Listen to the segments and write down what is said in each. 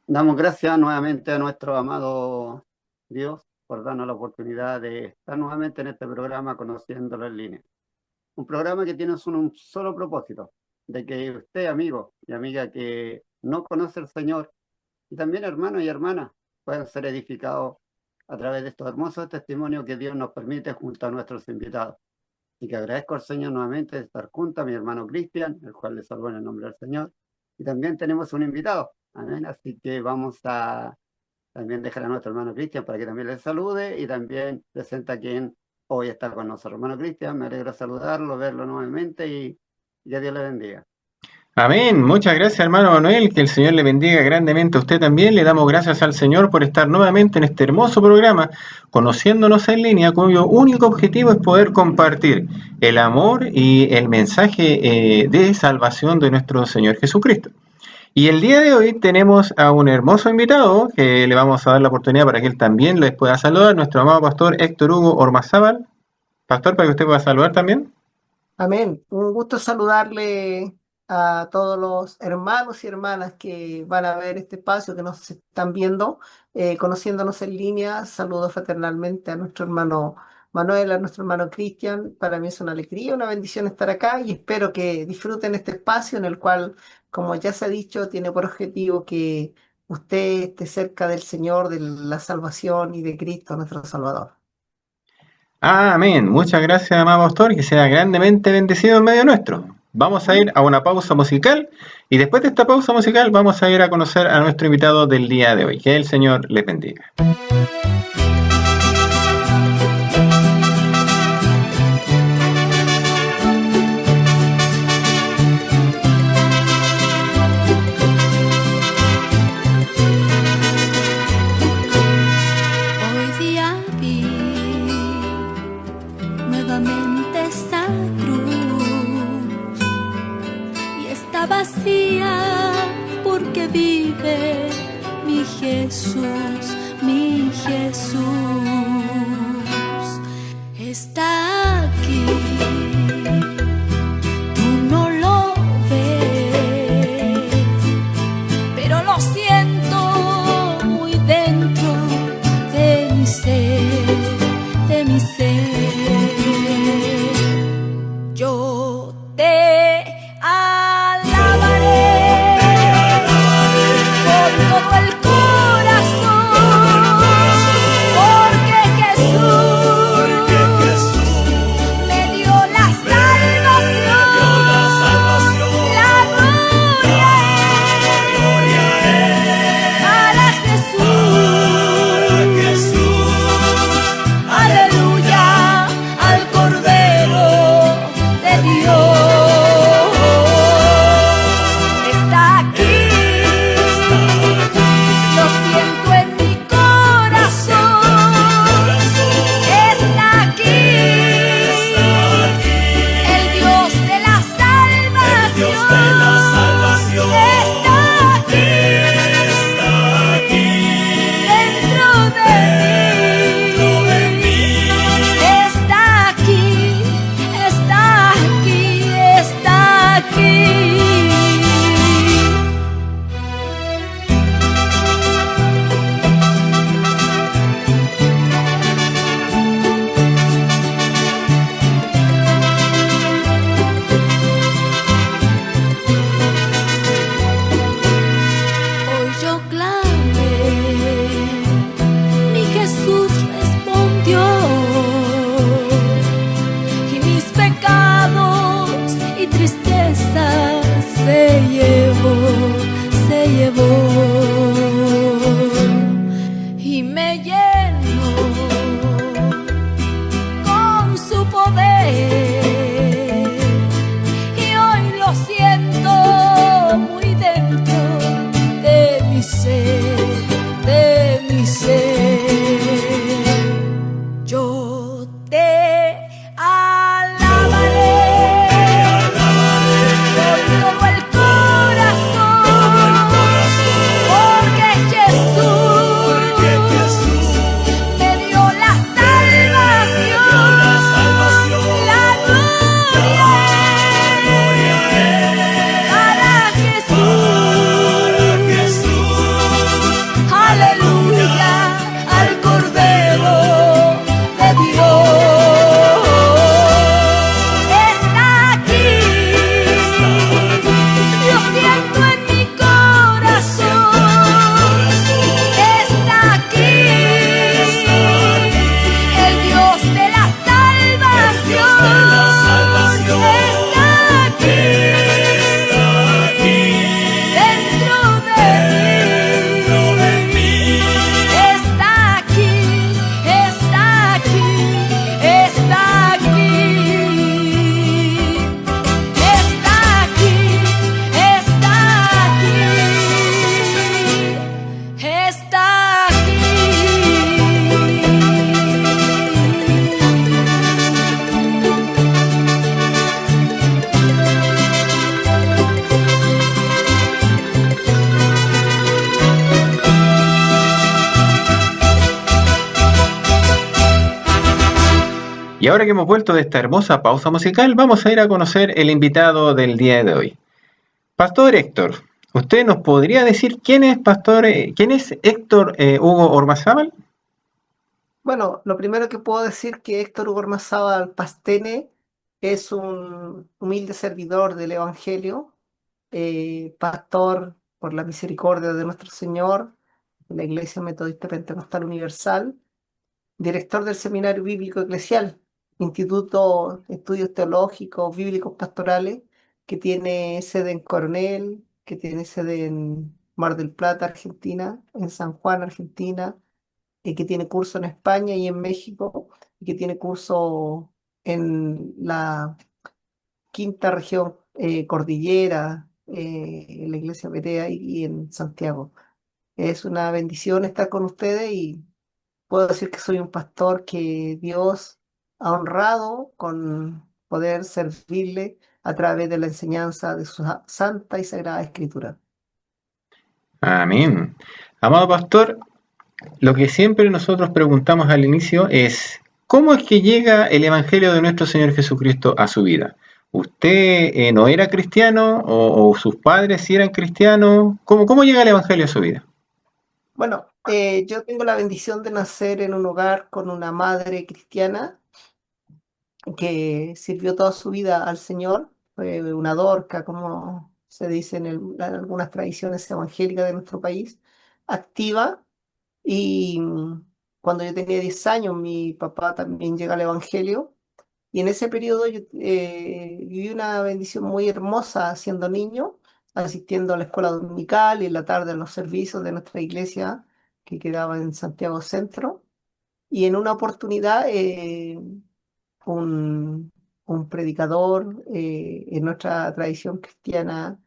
Damos gracias nuevamente a nuestro amado Dios por darnos la oportunidad de estar nuevamente en este programa Conociéndolo en línea. Un programa que tiene un solo propósito, de que usted, amigo y amiga que no conoce al Señor, y también hermanos y hermanas, puedan ser edificados a través de estos hermosos testimonios que Dios nos permite junto a nuestros invitados. Y que agradezco al Señor nuevamente de estar junto a mi hermano Cristian, el cual le saludo en el nombre del Señor. Y también tenemos un invitado. Amén. Así que vamos a también dejar a nuestro hermano Cristian para que también le salude y también presenta a quien hoy está con nosotros. Hermano Cristian, me alegra saludarlo, verlo nuevamente y que Dios le bendiga. Amén. Muchas gracias, hermano Manuel. Que el Señor le bendiga grandemente a usted también. Le damos gracias al Señor por estar nuevamente en este hermoso programa, conociéndonos en línea, cuyo único objetivo es poder compartir el amor y el mensaje de salvación de nuestro Señor Jesucristo. Y el día de hoy tenemos a un hermoso invitado que le vamos a dar la oportunidad para que él también les pueda saludar, nuestro amado pastor Héctor Hugo Ormazábal. Pastor, para que usted pueda saludar también. Amén. Un gusto saludarle a todos los hermanos y hermanas que van a ver este espacio, que nos están viendo, conociéndonos en línea. Saludo fraternalmente a nuestro hermano Manuel, a nuestro hermano Cristian. Para mí es una alegría, una bendición estar acá y espero que disfruten este espacio en el cual, como ya se ha dicho, tiene por objetivo que usted esté cerca del Señor, de la salvación y de Cristo, nuestro Salvador. Amén. Muchas gracias, amado pastor, que sea grandemente bendecido en medio nuestro. Vamos a ir a una pausa musical y después de esta pausa musical vamos a ir a conocer a nuestro invitado del día de hoy. Que el Señor le bendiga. Hoy día vi nuevamente esa cruz y está vacía porque vive mi Jesús, mi Jesús está aquí. Tú no lo ves, pero lo siento muy dentro de mi ser, de mi ser. Yo te alabaré con todo el corazón, porque Jesús me dio la salvación, la gloria es para Jesús. Aleluya al Cordero de Dios. Está aquí, lo siento en mi corazón. Está aquí, el Dios de la salvación. Está aquí, dentro de mí. Está aquí, está aquí, está aquí. Hoy yo clamé, mi Jesús respondió, y mis pecados y tristezas se llevó, y me llenó con su poder, y hoy lo siento muy dentro de mi ser, de mi ser. Yo te alabaré con todo el corazón, Y ahora que hemos vuelto de esta hermosa pausa musical, vamos a ir a conocer el invitado del día de hoy. Pastor Héctor, ¿usted nos podría decir quién es quién es Héctor Hugo Ormazábal? Bueno, lo primero que puedo decir que Héctor Hugo Ormazábal Pastene es un humilde servidor del Evangelio, pastor por la misericordia de nuestro Señor, de la Iglesia Metodista Pentecostal Universal, director del Seminario Bíblico Eclesial, Instituto de Estudios Teológicos Bíblicos Pastorales, que tiene sede en Coronel, que tiene sede en Mar del Plata, Argentina, en San Juan, Argentina, y que tiene curso en España y en México, y que tiene curso en la quinta región cordillera, en la Iglesia Berea y en Santiago. Es una bendición estar con ustedes y puedo decir que soy un pastor que Dios ha honrado con poder servirle a través de la enseñanza de su santa y sagrada escritura. Amén. Amado pastor, lo que siempre nosotros preguntamos al inicio es, ¿cómo es que llega el Evangelio de nuestro Señor Jesucristo a su vida? ¿Usted no era cristiano o sus padres sí eran cristianos? ¿Cómo llega el Evangelio a su vida? Bueno, yo tengo la bendición de nacer en un hogar con una madre cristiana que sirvió toda su vida al Señor, fue una dorca, como se dice en algunas tradiciones evangélicas de nuestro país, activa. Y cuando yo tenía 10 años, mi papá también llega al Evangelio. Y en ese periodo yo viví una bendición muy hermosa siendo niño, asistiendo a la escuela dominical y en la tarde a los servicios de nuestra iglesia que quedaba en Santiago Centro. Y en una oportunidad, un, un predicador en nuestra tradición cristiana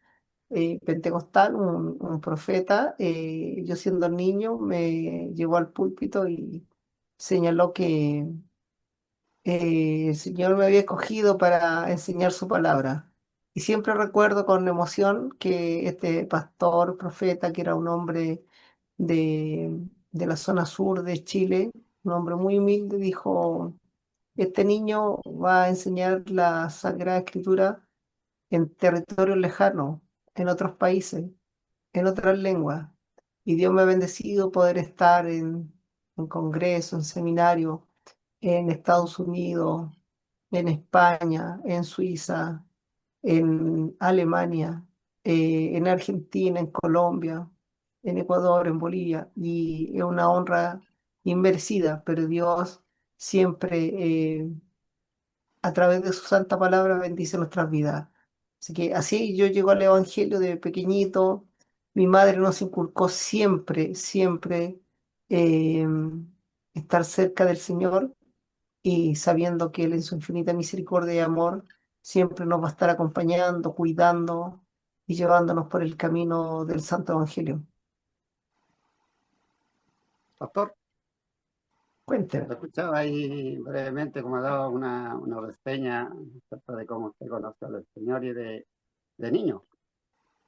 pentecostal, un profeta, yo siendo niño, me llevó al púlpito y señaló que el Señor me había escogido para enseñar su palabra. Y siempre recuerdo con emoción que este pastor, profeta, que era un hombre de la zona sur de Chile, un hombre muy humilde, dijo, este niño va a enseñar la Sagrada Escritura en territorios lejanos, en otros países, en otras lenguas. Y Dios me ha bendecido poder estar en congreso, en seminario, en Estados Unidos, en España, en Suiza, en Alemania, en Argentina, en Colombia, en Ecuador, en Bolivia. Y es una honra inmerecida, pero Dios siempre a través de su santa palabra bendice nuestras vidas. Así que así yo llego al Evangelio de pequeñito. Mi madre nos inculcó siempre, siempre eh, estar cerca del Señor y sabiendo que Él en su infinita misericordia y amor siempre nos va a estar acompañando, cuidando y llevándonos por el camino del Santo Evangelio. Pastor, Cuénteme. lo escuchaba ahí brevemente como daba una reseña acerca de cómo usted conoció al Señor y de niño.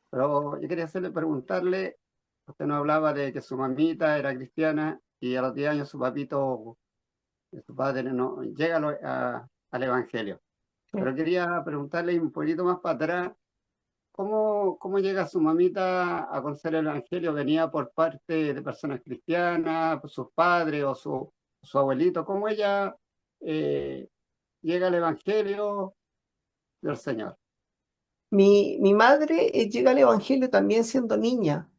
Pero yo quería preguntarle, usted nos hablaba de que su mamita era cristiana y a los 10 años su papito, su padre no, llega al Evangelio. Pero quería preguntarle un poquito más para atrás, ¿cómo llega su mamita a conocer el Evangelio? ¿Venía por parte de personas cristianas, por sus padres o su abuelito? ¿Cómo ella eh, llega al Evangelio del Señor? Mi madre llega al Evangelio también siendo niña,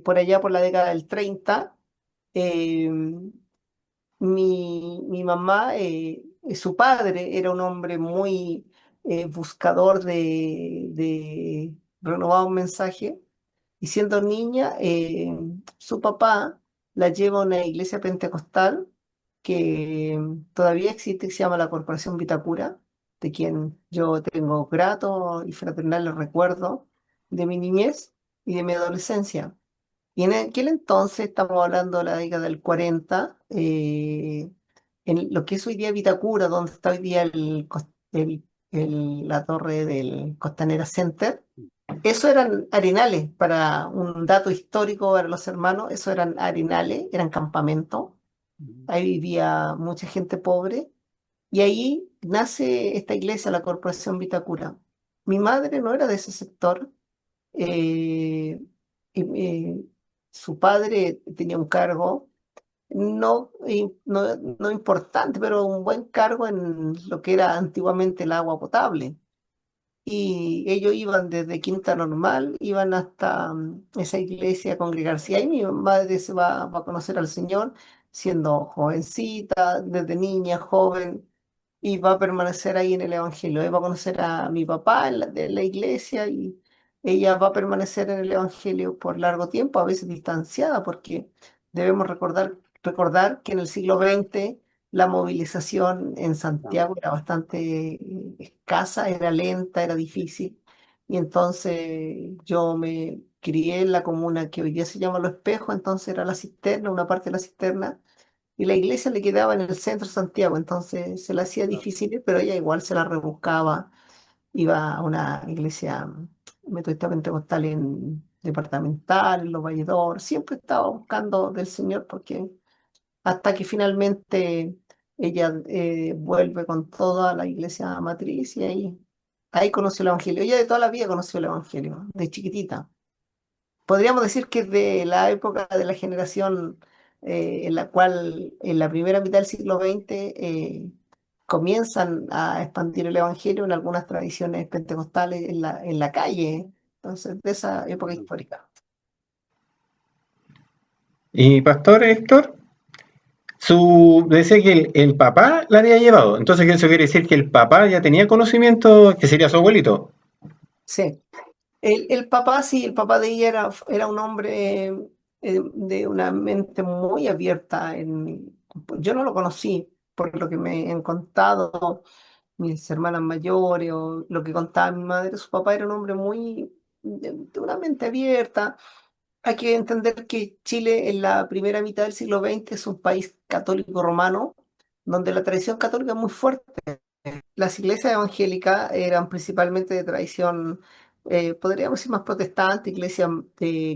por allá por la década del 30. eh, mi mamá, su padre era un hombre muy buscador de renovar un mensaje. Y siendo niña, su papá la lleva a una iglesia pentecostal que todavía existe, que se llama la Corporación Vitacura, de quien yo tengo grato y fraternal recuerdo de mi niñez y de mi adolescencia. Y en aquel entonces, estamos hablando de la década del 40, en lo que es hoy día Vitacura, donde está hoy día la torre del Costanera Center, eso eran arenales, para un dato histórico para los hermanos, eso eran arenales, eran campamentos, ahí vivía mucha gente pobre Y ahí nace esta iglesia, la Corporación Vitacura. Mi madre no era de ese sector. eh, y, su padre tenía un cargo, no importante, pero un buen cargo en lo que era antiguamente el agua potable. Y ellos iban desde Quinta Normal, iban hasta esa iglesia a congregarse. Y ahí mi madre va a conocer al Señor siendo jovencita, desde niña, joven, y va a permanecer ahí en el Evangelio. Ella va a conocer a mi papá de la iglesia y ella va a permanecer en el Evangelio por largo tiempo, a veces distanciada, porque debemos recordar que en el siglo XX la movilización en Santiago era bastante escasa, era lenta, era difícil. Y entonces yo me crié en la comuna que hoy día se llama Los Espejos, entonces era la cisterna, una parte de la cisterna, y la iglesia le quedaba en el centro de Santiago, entonces se le hacía difícil, pero ella igual se la rebuscaba, iba a una iglesia metodista pentecostal departamental, en Los Valledor, siempre estaba buscando del Señor porque hasta que finalmente ella vuelve con toda la iglesia matriz y ahí conoció el Evangelio. Ella de toda la vida conoció el Evangelio, de chiquitita. Podríamos decir que de la época de la generación en la cual en la primera mitad del siglo XX comienzan a expandir el Evangelio en algunas tradiciones pentecostales en la calle. Entonces, de esa época histórica. Y Pastor Héctor, decía que el papá la había llevado. Entonces, eso quiere decir que el papá ya tenía conocimiento, que sería su abuelito. Sí. El papá, sí, el papá de ella era un hombre de una mente muy abierta. Yo no lo conocí, por lo que me han contado mis hermanas mayores o lo que contaba mi madre. Su papá era un hombre muy de una mente abierta. Hay que entender que Chile en la primera mitad del siglo XX es un país católico romano, donde la tradición católica es muy fuerte. Las iglesias evangélicas eran principalmente de tradición, podríamos decir más protestante, iglesias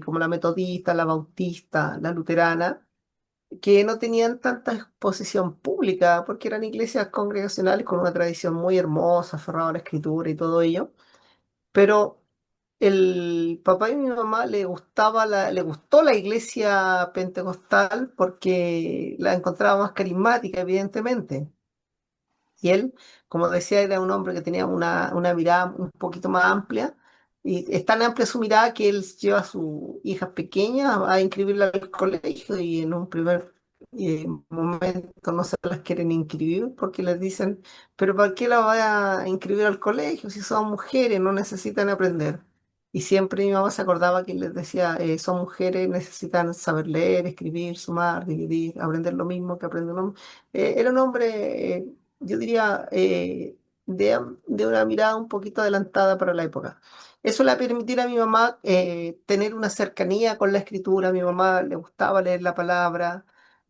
como la metodista, la bautista, la luterana, que no tenían tanta exposición pública porque eran iglesias congregacionales con una tradición muy hermosa, aferrada a la escritura y todo ello. Pero el papá y mi mamá le gustó la iglesia pentecostal porque la encontraba más carismática, evidentemente. Y él, como decía, era un hombre que tenía una mirada un poquito más amplia. Y es tan amplia su mirada que él lleva a su hija pequeña a inscribirla al colegio y en un primer momento no se las quieren inscribir porque les dicen, pero ¿para qué la va a inscribir al colegio si son mujeres, no necesitan aprender? Y siempre mi mamá se acordaba que les decía, son mujeres, necesitan saber leer, escribir, sumar, dividir, aprender lo mismo que aprenden los hombres. Era un hombre yo diría, de una mirada un poquito adelantada para la época. Eso le permitió a mi mamá tener una cercanía con la escritura. A mi mamá le gustaba leer la palabra,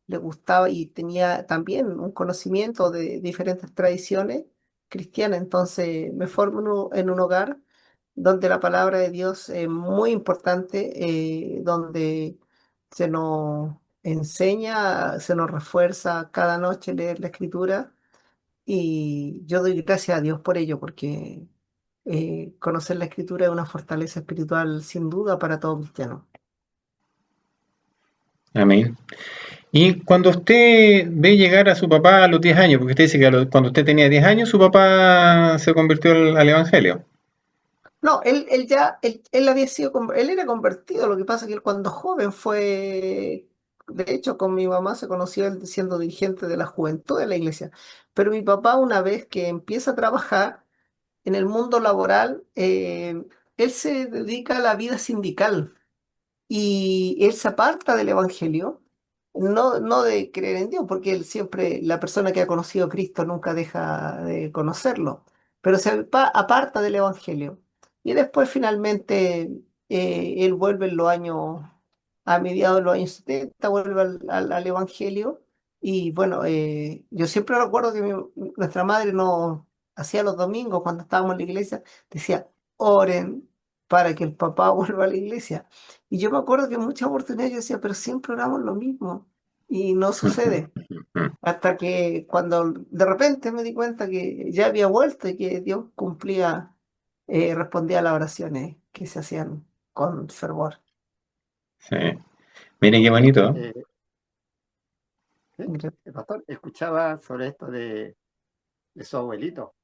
le gustaba y tenía también un conocimiento de diferentes tradiciones cristianas. Entonces me formo en un hogar donde la palabra de Dios es muy importante, donde se nos enseña, se nos refuerza cada noche leer la escritura y yo doy gracias a Dios por ello, porque conocer la escritura es una fortaleza espiritual sin duda para todo cristiano. Amén. Y cuando usted ve llegar a su papá a los 10 años, porque usted dice que cuando usted tenía 10 años, su papá se convirtió al Evangelio. No, él había él era convertido, lo que pasa es que él cuando joven fue, de hecho con mi mamá se conoció él siendo dirigente de la juventud de la iglesia, pero mi papá una vez que empieza a trabajar en el mundo laboral, él se dedica a la vida sindical. Y él se aparta del Evangelio, no de creer en Dios, porque él siempre, la persona que ha conocido a Cristo nunca deja de conocerlo, pero aparta del Evangelio. Y después finalmente él vuelve en los años, a mediados de los años 70 vuelve al Evangelio. Y bueno, yo siempre recuerdo que nuestra madre nos hacía los domingos cuando estábamos en la iglesia, decía, oren para que el papá vuelva a la iglesia. Y yo me acuerdo que en muchas oportunidades yo decía, pero siempre oramos lo mismo. y no sucede. Hasta que cuando de repente me di cuenta que ya había vuelto y que Dios cumplía, respondía a las oraciones que se hacían con fervor. Sí. Mire qué bonito. Eh, ¿Sí? El pastor escuchaba sobre esto de su abuelito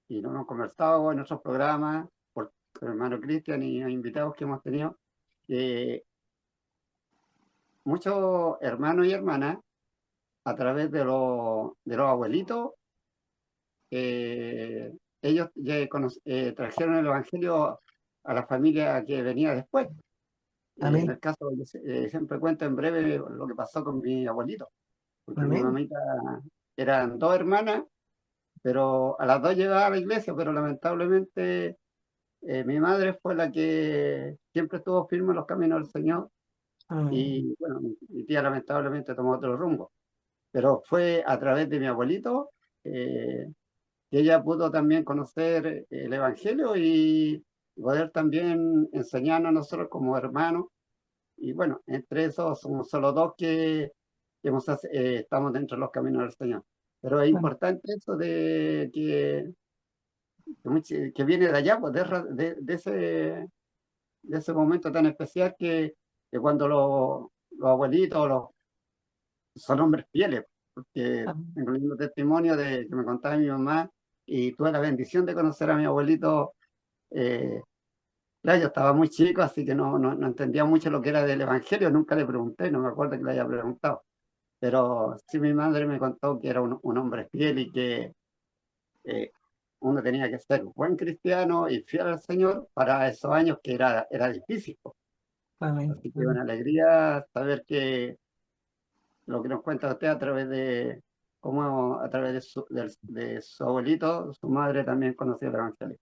y lo hemos conversado en otros programas por el hermano Cristian y a invitados que hemos tenido, que muchos hermanos y hermanas a través de los abuelitos, ellos ya trajeron el evangelio a la familia que venía después. En Amén, el caso, yo siempre cuento en breve lo que pasó con mi abuelito, porque mi amén, mamita eran dos hermanas, pero a las dos llegaba a la iglesia, pero lamentablemente mi madre fue la que siempre estuvo firme en los caminos del Señor amén, y bueno, mi tía lamentablemente tomó otro rumbo, pero fue a través de mi abuelito eh, que ella pudo también conocer el Evangelio y poder también enseñarnos a nosotros como hermanos. Y bueno, entre esos somos solo dos que estamos dentro de los caminos del Señor. Pero es amén, importante eso de que viene de allá, pues de ese momento tan especial que cuando los abuelitos son hombres fieles, porque amén, tengo un lindo testimonio de que me contaba mi mamá y tuve la bendición de conocer a mi abuelito. eh, claro, yo estaba muy chico, así que no entendía mucho lo que era del Evangelio, nunca le pregunté, no me acuerdo que le haya preguntado, pero sí mi madre me contó que era un hombre fiel y que eh, uno tenía que ser buen cristiano y fiel al Señor para esos años que era difícil, pues. amén, Así que una amén. alegría saber que lo que nos cuenta usted a través de cómo a través de su abuelito, su madre también conoció el Evangelio.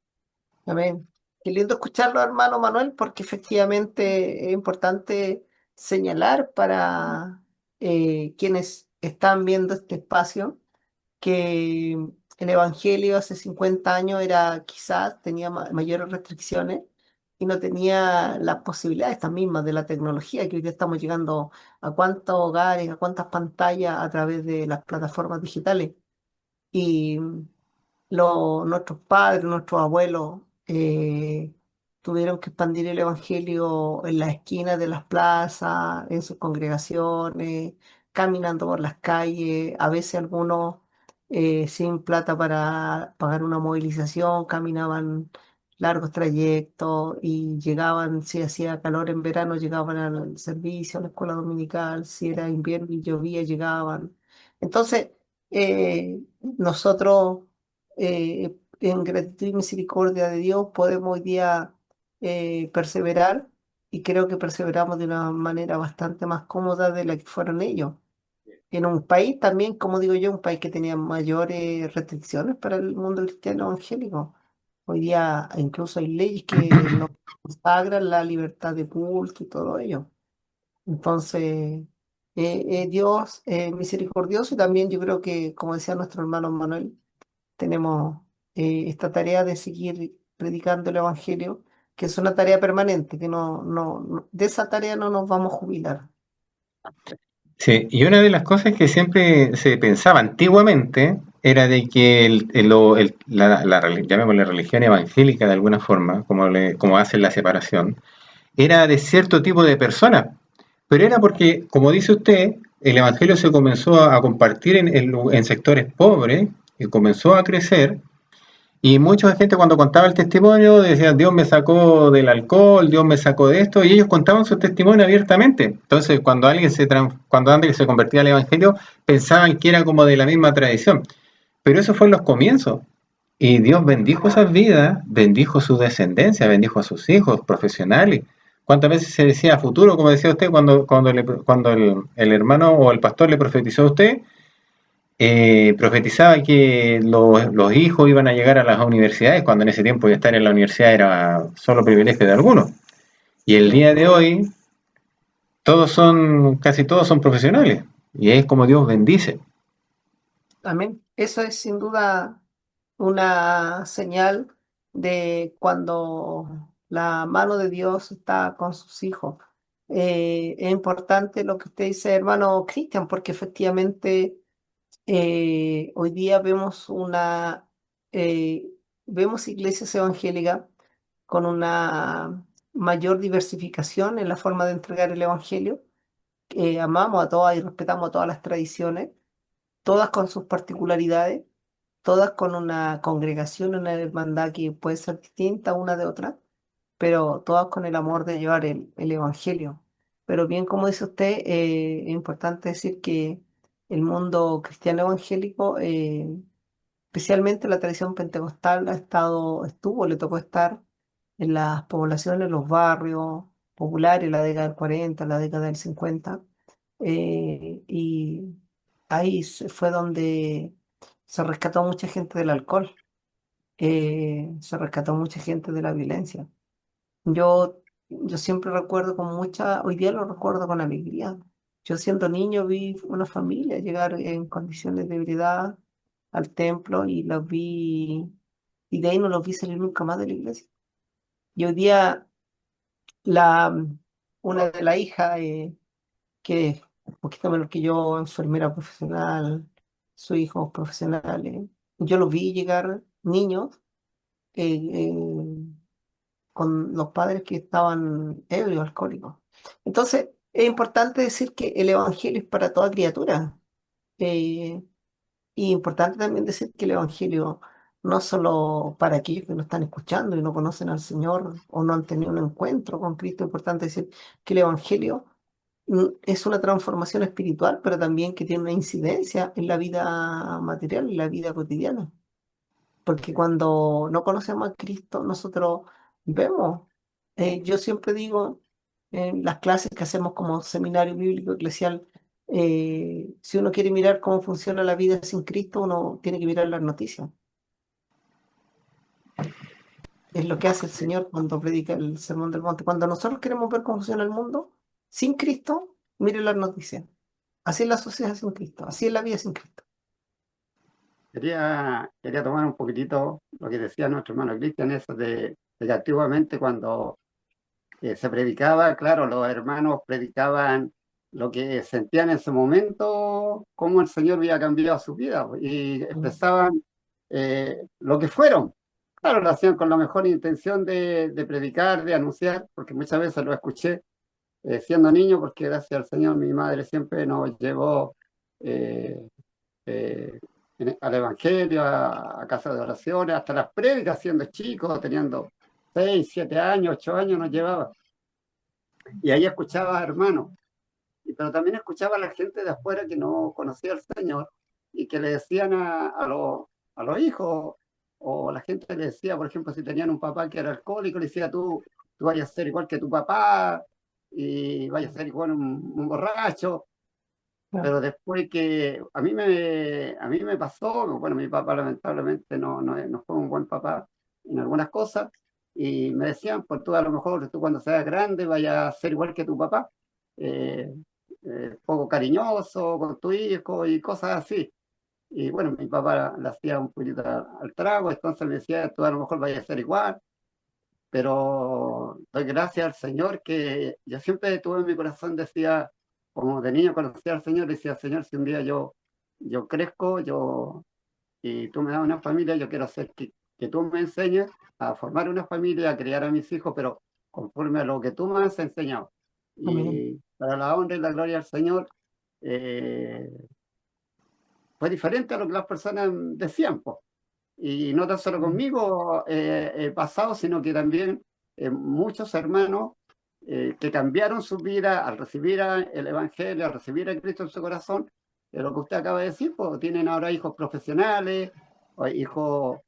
Amén. Qué lindo escucharlo, hermano Manuel, porque efectivamente es importante señalar para quienes están viendo este espacio que el Evangelio hace 50 años era quizás tenía mayores restricciones y no tenía las posibilidades estas mismas de la tecnología, que hoy día estamos llegando a cuántos hogares, a cuántas pantallas a través de las plataformas digitales. Y nuestros padres, nuestros abuelos tuvieron que expandir el evangelio en las esquinas de las plazas, en sus congregaciones, caminando por las calles, a veces algunos sin plata para pagar una movilización, caminaban largos trayectos y llegaban, si hacía calor en verano, llegaban al servicio, a la escuela dominical, si era invierno y llovía, llegaban. Entonces, nosotros en gratitud y misericordia de Dios podemos hoy día perseverar y creo que perseveramos de una manera bastante más cómoda de la que fueron ellos. En un país también, como digo yo, un país que tenía mayores restricciones para el mundo cristiano evangélico. Hoy día incluso hay leyes que nos consagran la libertad de culto y todo ello. Entonces, Dios es misericordioso y también yo creo que, como decía nuestro hermano Manuel, tenemos esta tarea de seguir predicando el Evangelio, que es una tarea permanente, que de esa tarea no nos vamos a jubilar. Sí, y una de las cosas que siempre se pensaba antiguamente era de que llamémosle religión evangélica de alguna forma, como hacen la separación, era de cierto tipo de personas, pero era porque, como dice usted, el evangelio se comenzó a compartir en sectores pobres y comenzó a crecer. Y mucha gente cuando contaba el testimonio decía, Dios me sacó del alcohol, Dios me sacó de esto, y ellos contaban su testimonio abiertamente. Entonces, cuando alguien se convertía al Evangelio, pensaban que era como de la misma tradición. Pero eso fue en los comienzos. Y Dios bendijo esas vidas, bendijo su descendencia, bendijo a sus hijos profesionales. ¿Cuántas veces se decía futuro, como decía usted, cuando el hermano o el pastor le profetizó a usted? Profetizaba que los hijos iban a llegar a las universidades, cuando en ese tiempo estar en la universidad era solo privilegio de algunos. Y el Sí, día de hoy, casi todos son profesionales. Y es como Dios bendice. amén. Eso es sin duda una señal de cuando la mano de Dios está con sus hijos. Es importante lo que usted dice, hermano Cristian, porque efectivamente hoy día eh, vemos iglesias evangélicas con una mayor diversificación en la forma de entregar el evangelio. Amamos a todas y respetamos a todas las tradiciones, todas con sus particularidades, todas con una congregación, una hermandad que puede ser distinta una de otra, pero todas con el amor de llevar el evangelio. Pero bien, como dice usted, es importante decir que el mundo cristiano evangélico, especialmente la tradición pentecostal, le tocó estar en las poblaciones, en los barrios populares, en la década del 40, en la década del 50, y ahí fue donde se rescató a mucha gente del alcohol, se rescató a mucha gente de la violencia. Yo siempre recuerdo con hoy día lo recuerdo con alegría. Yo siendo niño vi una familia llegar en condiciones de ebriedad al templo y los vi, y de ahí no los vi salir nunca más de la iglesia. Y hoy día la, una de las hijas, que es un poquito menor que yo, enfermera profesional, su hijo profesional, yo los vi llegar niños eh, eh, con los padres que estaban ebrios, alcohólicos. Entonces, es importante decir que el Evangelio es para toda criatura. eh, y importante también decir que el Evangelio no solo para aquellos que no están escuchando y no conocen al Señor o no han tenido un encuentro con Cristo. Es importante decir que el Evangelio es una transformación espiritual, pero también que tiene una incidencia en la vida material, en la vida cotidiana. Porque cuando no conocemos a Cristo, nosotros vemos, yo siempre digo en las clases que hacemos como seminario bíblico eclesial, si uno quiere mirar cómo funciona la vida sin Cristo, uno tiene que mirar las noticias. Es lo que hace el Señor cuando predica el Sermón del Monte. Cuando nosotros queremos ver cómo funciona el mundo sin Cristo, mire las noticias. Así es la sociedad sin Cristo, así es la vida sin Cristo. Quería tomar un poquitito lo que decía nuestro hermano Cristian, eso de que antiguamente cuando se predicaba, claro, los hermanos predicaban lo que sentían en ese momento, cómo el Señor había cambiado su vida y expresaban lo que fueron. Claro, lo hacían con la mejor intención de predicar, de anunciar, porque muchas veces lo escuché siendo niño, porque gracias al Señor mi madre siempre nos llevó eh, eh, al Evangelio, a casa de oraciones, hasta las prédicas siendo chicos, teniendo 6, 7 años, 8 años nos llevaba. Y ahí escuchaba a hermanos, pero también escuchaba a la gente de afuera que no conocía al Señor y que le decían a los hijos, o la gente le decía, por ejemplo, si tenían un papá que era alcohólico, le decía, tú vayas a ser igual que tu papá y vayas a ser igual un borracho. Pero después que a mí me pasó, bueno, mi papá lamentablemente no fue un buen papá en algunas cosas, y me decían, pues tú a lo mejor, tú cuando seas grande vayas a ser igual que tu papá, eh, poco cariñoso con tu hijo y cosas así. Y bueno, mi papá le hacía un poquito al trago, entonces me decía, tú a lo mejor vayas a ser igual, pero doy gracias al Señor que yo siempre tuve en mi corazón, decía, como de niño conocía al Señor, decía, Señor, si un día yo crezco, y tú me das una familia, yo quiero hacer que tú me enseñes a formar una familia, a criar a mis hijos, pero conforme a lo que tú me has enseñado. Amén. Y para la honra y la gloria del Señor, eh, fue diferente a lo que las personas decían, pues. Y no tan solo conmigo pasado, sino que también muchos hermanos que cambiaron su vida al recibir el Evangelio, al recibir a Cristo en su corazón, lo que usted acaba de decir, pues tienen ahora hijos profesionales, o hijos,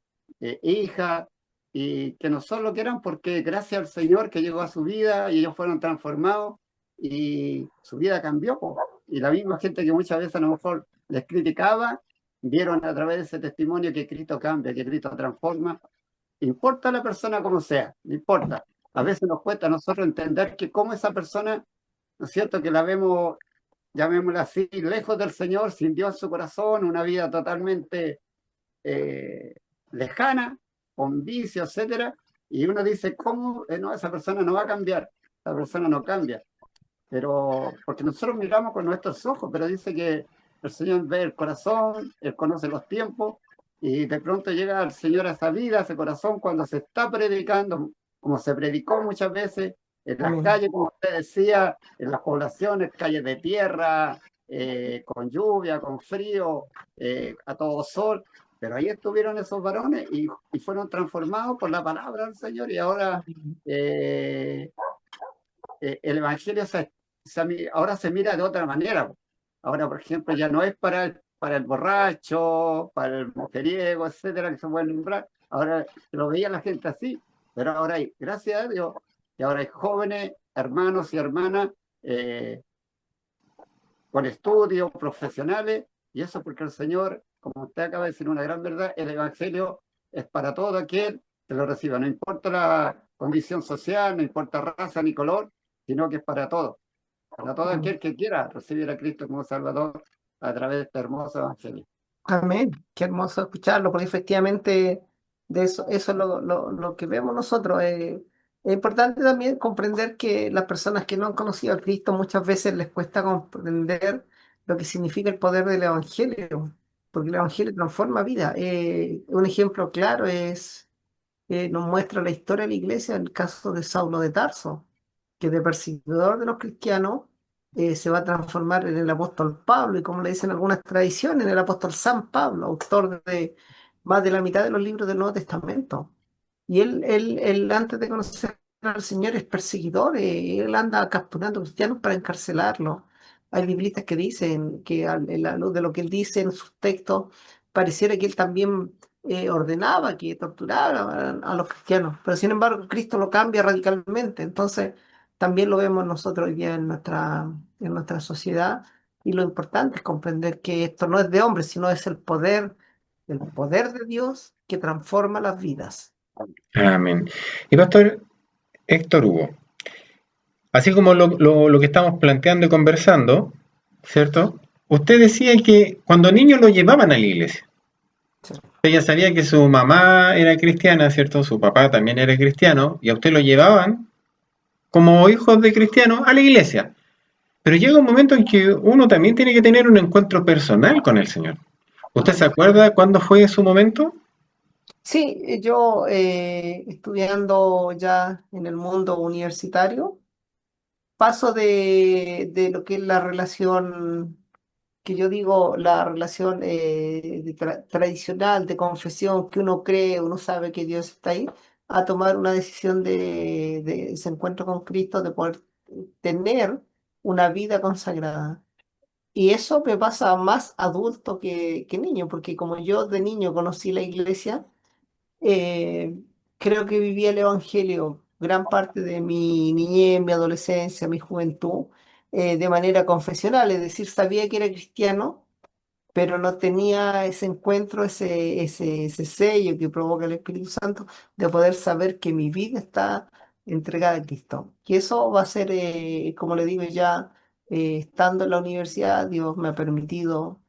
hijas, y que no son lo que eran porque gracias al Señor que llegó a su vida y ellos fueron transformados y su vida cambió, pues. Y la misma gente que muchas veces a lo mejor les criticaba, vieron a través de ese testimonio que Cristo cambia, que Cristo transforma. Importa la persona como sea, no importa. A veces nos cuesta a nosotros entender que como esa persona, ¿no es cierto?, que la vemos, llamémosla así, lejos del Señor, sin Dios en su corazón, una vida totalmente eh, lejana, con vicio, etcétera, y uno dice, ¿cómo? No, esa persona no va a cambiar, esa persona no cambia. pero porque nosotros miramos con nuestros ojos, pero dice que el Señor ve el corazón, Él conoce los tiempos, y de pronto llega el Señor a esa vida, a ese corazón, cuando se está predicando, como se predicó muchas veces en las Amén. calles, como usted decía, en las poblaciones, calles de tierra, con lluvia, con frío, a todo sol. Pero ahí estuvieron esos varones y fueron transformados por la palabra del Señor, y ahora el Evangelio ahora se mira de otra manera. Ahora, por ejemplo, ya no es para el borracho, para el mujeriego, etcétera, que se puede nombrar. Ahora lo veía la gente así, pero ahora hay, gracias a Dios, que ahora hay jóvenes, hermanos y hermanas con estudios profesionales, y eso porque el Señor, como usted acaba de decir una gran verdad, el Evangelio es para todo aquel que lo reciba, no importa la condición social, no importa raza ni color, sino que es para todos, para todo aquel que quiera recibir a Cristo como Salvador a través de este hermoso Evangelio. Amén. Qué hermoso escucharlo, porque efectivamente de eso es lo que vemos nosotros. Es importante también comprender que las personas que no han conocido a Cristo muchas veces les cuesta comprender lo que significa el poder del Evangelio, porque el Evangelio transforma vida. Un ejemplo claro nos muestra la historia de la iglesia, el caso de Saulo de Tarso, que de perseguidor de los cristianos se va a transformar en el apóstol Pablo, y como le dicen algunas tradiciones, en el apóstol San Pablo, autor de más de la mitad de los libros del Nuevo Testamento. Y él antes de conocer al Señor es perseguidor, él anda capturando cristianos para encarcelarlos. Hay biblistas que dicen que en la luz de lo que él dice en sus textos, pareciera que él también ordenaba que torturaran a los cristianos, pero sin embargo Cristo lo cambia radicalmente. Entonces también lo vemos nosotros hoy día en nuestra sociedad, y lo importante es comprender que esto no es de hombres, sino es el poder de Dios que transforma las vidas. Amén. Y Pastor Héctor Hugo, así como lo que estamos planteando y conversando, ¿cierto? Usted decía que cuando niño lo llevaban a la iglesia. Sí. Ella sabía que su mamá era cristiana, ¿cierto? Su papá también era cristiano, y a usted lo llevaban como hijos de cristianos a la iglesia. Pero llega un momento en que uno también tiene que tener un encuentro personal con el Señor. ¿Usted se acuerda cuándo fue su momento? Sí, yo estudiando ya en el mundo universitario, paso de lo que es la relación, que yo digo, la relación tradicional de confesión, que uno cree, uno sabe que Dios está ahí, a tomar una decisión de ese encuentro con Cristo, de poder tener una vida consagrada. Y eso me pasa más adulto que niño, porque como yo de niño conocí la iglesia, eh, creo que viví el Evangelio gran parte de mi niñez, mi adolescencia, mi juventud, de manera confesional, es decir, sabía que era cristiano, pero no tenía ese encuentro, ese sello que provoca el Espíritu Santo, de poder saber que mi vida está entregada a Cristo. Y eso va a ser, como le digo ya, estando en la universidad, Dios me ha permitido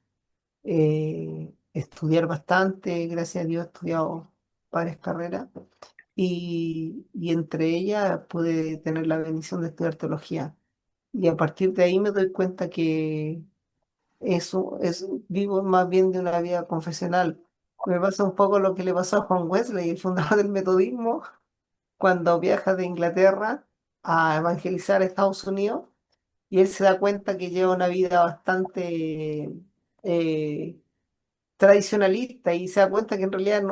estudiar bastante, gracias a Dios he estudiado varias carreras, y entre ellas pude tener la bendición de estudiar teología. Y a partir de ahí me doy cuenta que vivo más bien de una vida confesional. Me pasa un poco lo que le pasó a Juan Wesley, el fundador del metodismo, cuando viaja de Inglaterra a evangelizar a Estados Unidos, y él se da cuenta que lleva una vida bastante eh, tradicionalista, y se da cuenta que en realidad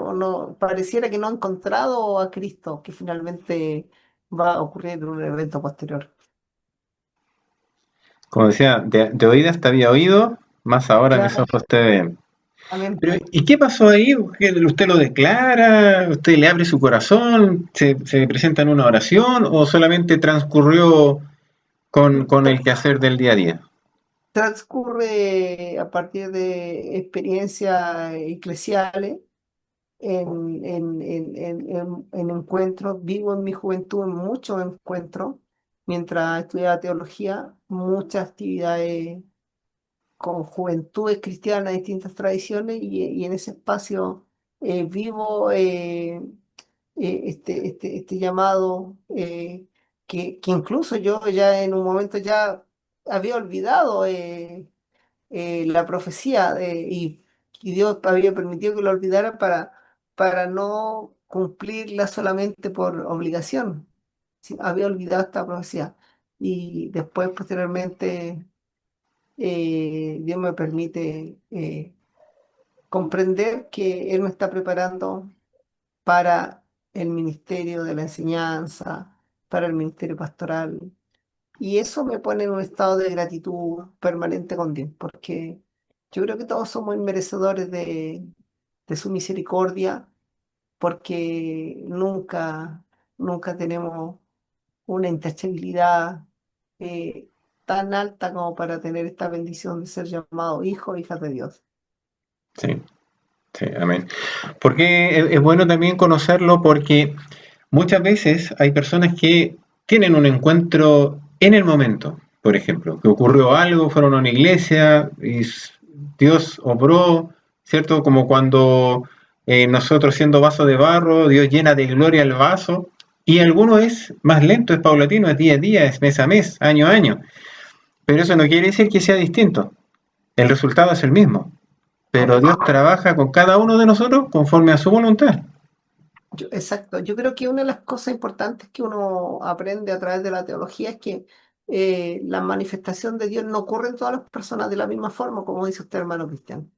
pareciera que no ha encontrado a Cristo, que finalmente va a ocurrir en un evento posterior. Como decía, de oídas te había oído, más ahora mis Claro, ojos te ven. amén. Pero, ¿y qué pasó ahí? ¿Usted lo declara? ¿Usted le abre su corazón? ¿Se presenta en una oración? ¿O solamente transcurrió con el quehacer del día a día? Transcurre a partir de experiencias eclesiales, en encuentros. Vivo en mi juventud en muchos encuentros, mientras estudiaba teología, muchas actividades con juventudes cristianas de distintas tradiciones, y en ese espacio vivo este llamado, que incluso yo ya en un momento ya había olvidado la profecía y Dios había permitido que lo olvidara para no cumplirla solamente por obligación. Sí, había olvidado esta profecía. Y después, posteriormente, Dios me permite comprender que Él me está preparando para el ministerio de la enseñanza, para el ministerio pastoral. Y eso me pone en un estado de gratitud permanente con Dios, porque yo creo que todos somos merecedores de su misericordia, porque nunca tenemos una intachabilidad eh, tan alta como para tener esta bendición de ser llamados hijos o hijas de Dios. Sí, sí, amén. Porque es bueno también conocerlo porque muchas veces hay personas que tienen un encuentro en el momento, por ejemplo, que ocurrió algo, fueron a una iglesia y Dios obró, ¿cierto? Como cuando nosotros siendo vaso de barro, Dios llena de gloria el vaso, y alguno es más lento, es paulatino, es día a día, es mes a mes, año a año, pero eso no quiere decir que sea distinto, el resultado es el mismo, pero Dios Correcto. trabaja con cada uno de nosotros conforme a su voluntad. Exacto. Yo creo que una de las cosas importantes que uno aprende a través de la teología es que la manifestación de Dios no ocurre en todas las personas de la misma forma, como dice usted, hermano Cristian.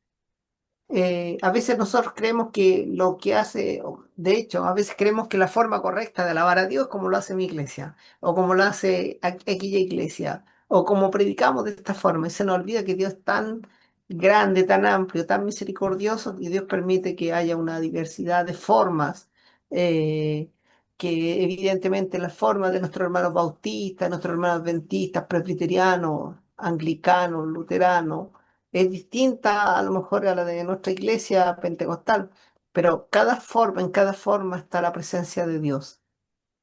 A veces nosotros creemos que lo que hace, de hecho, a veces creemos que la forma correcta de alabar a Dios, como lo hace mi iglesia, o como lo hace aquella iglesia, o como predicamos de esta forma, y se nos olvida que Dios es tan grande, tan amplio, tan misericordioso, que Dios permite que haya una diversidad de formas, eh, que evidentemente la forma de nuestros hermanos bautistas, nuestros hermanos adventistas, presbiterianos, anglicanos, luteranos, es distinta a lo mejor a la de nuestra iglesia pentecostal, pero en cada forma está la presencia de Dios.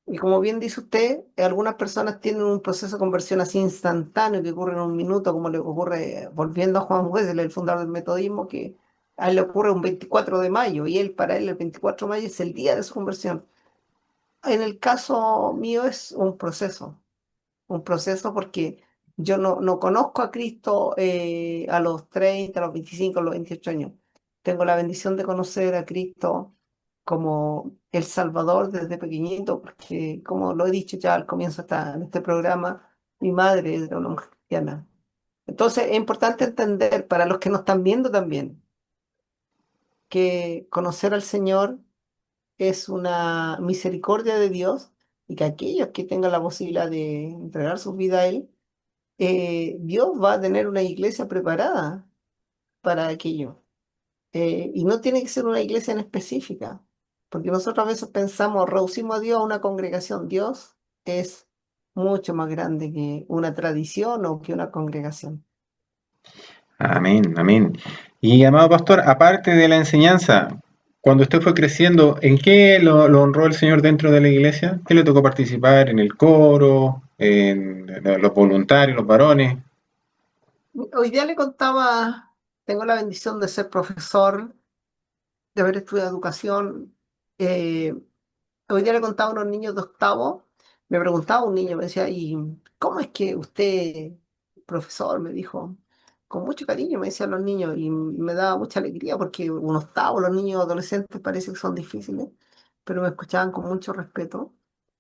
Y como bien dice usted, algunas personas tienen un proceso de conversión así instantáneo que ocurre en un minuto, como le ocurre, volviendo a Juan Wesley, el fundador del metodismo, que a él le ocurre un 24 de mayo y para él el 24 de mayo es el día de su conversión. En el caso mío es un proceso porque yo no conozco a Cristo a los 30, a los 25, a los 28 años. Tengo la bendición de conocer a Cristo como el Salvador desde pequeñito, porque como lo he dicho ya al comienzo en este programa, mi madre era una mujer cristiana. Entonces es importante entender para los que nos están viendo también que conocer al Señor es una misericordia de Dios y que aquellos que tengan la posibilidad de entregar su vida a Él, Dios va a tener una iglesia preparada para aquello. Y no tiene que ser una iglesia en específica, porque nosotros a veces pensamos, reducimos a Dios a una congregación. Dios es mucho más grande que una tradición o que una congregación. Amén, amén. Y amado pastor, aparte de la enseñanza, cuando usted fue creciendo, ¿en qué lo honró el Señor dentro de la iglesia? ¿Qué le tocó participar en el coro, en los voluntarios, los varones? Hoy día le contaba, tengo la bendición de ser profesor, de haber estudiado educación. eh, Hoy día le contaba a unos niños de octavo, me preguntaba un niño, me decía, ¿y cómo es que usted, profesor, me dijo, con mucho cariño me decían los niños, y me daba mucha alegría porque un octavo, los niños adolescentes parece que son difíciles, pero me escuchaban con mucho respeto.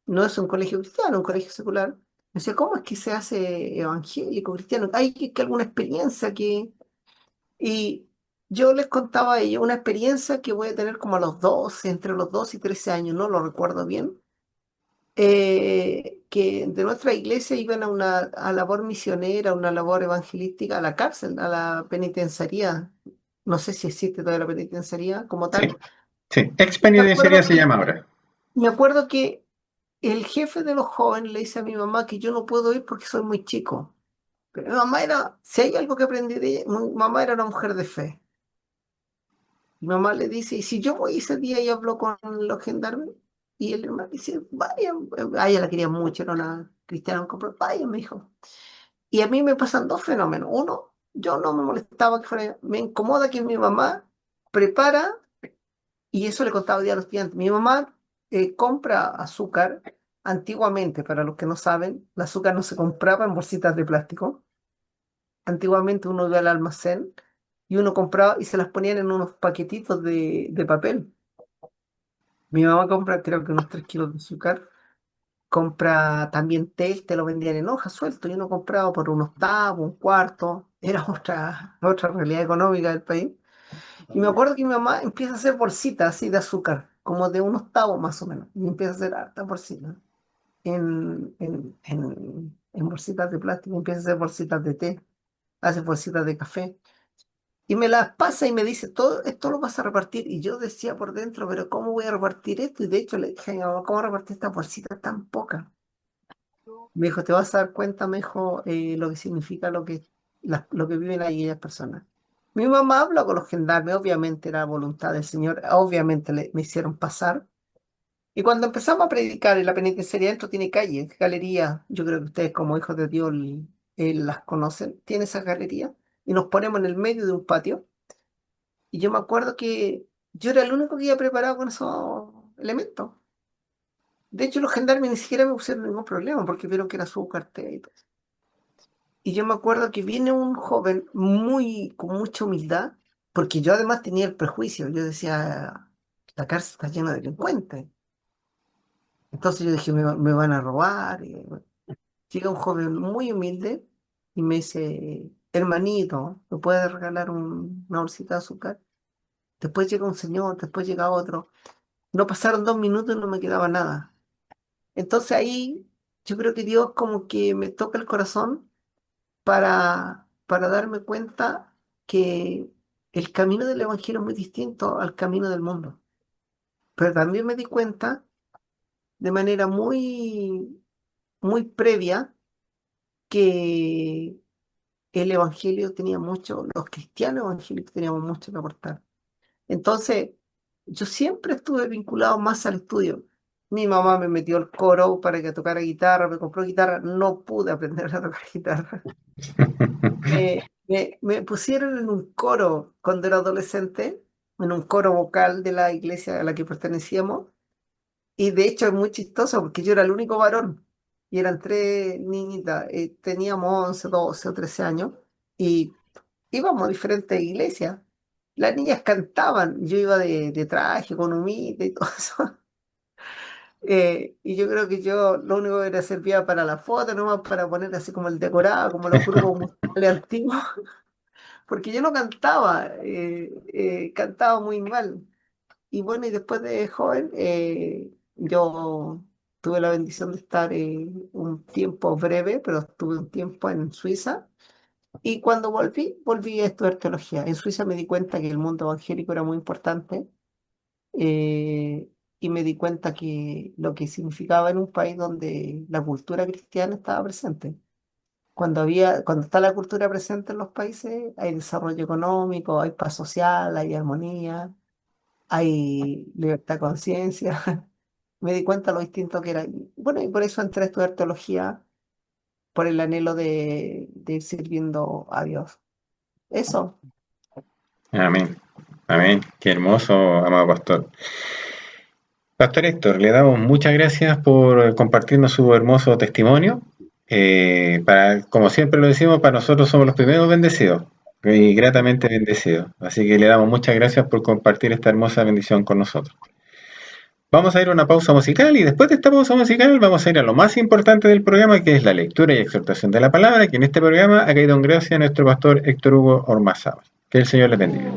No es un colegio cristiano, un colegio secular. Me decía, ¿cómo es que se hace evangélico, cristiano? ¿Hay que alguna experiencia que...? Y yo les contaba a ellos una experiencia que voy a tener como a los 12, entre los 12 y 13 años, no lo recuerdo bien, que de nuestra iglesia iban a una labor misionera, una labor evangelística, a la cárcel, a la penitenciaría. No sé si existe todavía la penitenciaría como Sí, tal. sí. Y Expenitenciaría se llama ahora. me acuerdo que el jefe de los jóvenes le dice a mi mamá que yo no puedo ir porque soy muy chico. Pero mi mamá era, si hay algo que aprendí de ella, mi mamá era una mujer de fe. Mi mamá le dice, ¿y si yo voy ese día y hablo con los gendarmes? Y el hermano dice, vaya, a ella la quería mucho, era una cristiana, vaya, me dijo. Y a mí me pasan dos fenómenos. Uno, yo no me molestaba que fuera, me incomoda que mi mamá prepara, y eso le contaba hoy día a los estudiantes, mi mamá compra azúcar. Antiguamente, para los que no saben, el azúcar no se compraba en bolsitas de plástico. antiguamente uno iba al almacén y uno compraba y se las ponían en unos paquetitos de papel. Mi mamá compra creo que unos 3 kilos de azúcar, compra también té, te lo vendían en hojas suelto y uno compraba por un octavo, un cuarto, era otra realidad económica del país. Y me acuerdo que mi mamá empieza a hacer bolsitas así de azúcar, como de un octavo más o menos, y empieza a hacer hartas bolsitas en bolsitas de plástico, empieza a hacer bolsitas de té, hace bolsitas de café. Y me las pasa y me dice, todo esto lo vas a repartir. Y yo decía por dentro, pero ¿cómo voy a repartir esto? Y de hecho le dije a mi mamá, ¿cómo repartir estas bolsitas tan pocas? Me dijo, te vas a dar cuenta, me dijo, lo que significa lo que viven ahí ellas personas. Mi mamá habló con los gendarmes, obviamente era voluntad del Señor, obviamente me hicieron pasar. Y cuando empezamos a predicar en la penitenciaría, dentro tiene calles, galerías, yo creo que ustedes como hijos de Dios las conocen, tiene esas galerías, y nos ponemos en el medio de un patio. Y yo me acuerdo que yo era el único que iba preparado con esos elementos. De hecho, los gendarmes ni siquiera me pusieron ningún problema porque vieron que era su cartera y todo. Y yo me acuerdo que viene un joven con mucha humildad, porque yo además tenía el prejuicio. Yo decía, la cárcel está llena de delincuentes. Entonces yo dije, me van a robar. Y, bueno, llega un joven muy humilde y me dice, hermanito, ¿me puedes regalar una bolsita de azúcar? Después llega un señor, después llega otro. No pasaron 2 minutos y no me quedaba nada. Entonces ahí yo creo que Dios como que me toca el corazón para darme cuenta que el camino del Evangelio es muy distinto al camino del mundo. Pero también me di cuenta de manera muy previa que el Evangelio tenía mucho, los cristianos evangélicos teníamos mucho que aportar. Entonces, yo siempre estuve vinculado más al estudio. Mi mamá me metió al coro para que tocara guitarra, me compró guitarra, no pude aprender a tocar guitarra. Me pusieron en un coro cuando era adolescente, en un coro vocal de la iglesia a la que pertenecíamos, y de hecho es muy chistoso porque yo era el único varón y eran 3 niñitas, teníamos 11, 12 o 13 años y íbamos a diferentes iglesias. Las niñas cantaban, yo iba de traje, con humita y todo eso. Y yo creo que yo lo único que era servía para la foto, nomás para poner así como el decorado, como los grupos musicales antiguos, porque yo no cantaba, cantaba muy mal. Y bueno, y después de joven, yo tuve la bendición de estar un tiempo breve, pero estuve un tiempo en Suiza. Y cuando volví a estudiar teología. En Suiza me di cuenta que el mundo evangélico era muy importante, eh, y me di cuenta que lo que significaba en un país donde la cultura cristiana estaba presente. Cuando está la cultura presente en los países, hay desarrollo económico, hay paz social, hay armonía, hay libertad de conciencia. Me di cuenta lo distinto que era. Bueno, y por eso entré a estudiar teología, por el anhelo de ir sirviendo a Dios. Eso. Amén. Amén. Qué hermoso, amado pastor. Pastor Héctor, le damos muchas gracias por compartirnos su hermoso testimonio. Como siempre lo decimos, para nosotros somos los primeros bendecidos y gratamente bendecidos. Así que le damos muchas gracias por compartir esta hermosa bendición con nosotros. Vamos a ir a una pausa musical y después de esta pausa musical vamos a ir a lo más importante del programa, que es la lectura y exhortación de la palabra, que en este programa ha caído en gracia a nuestro pastor Héctor Hugo Ormazábal. Que el Señor les bendiga.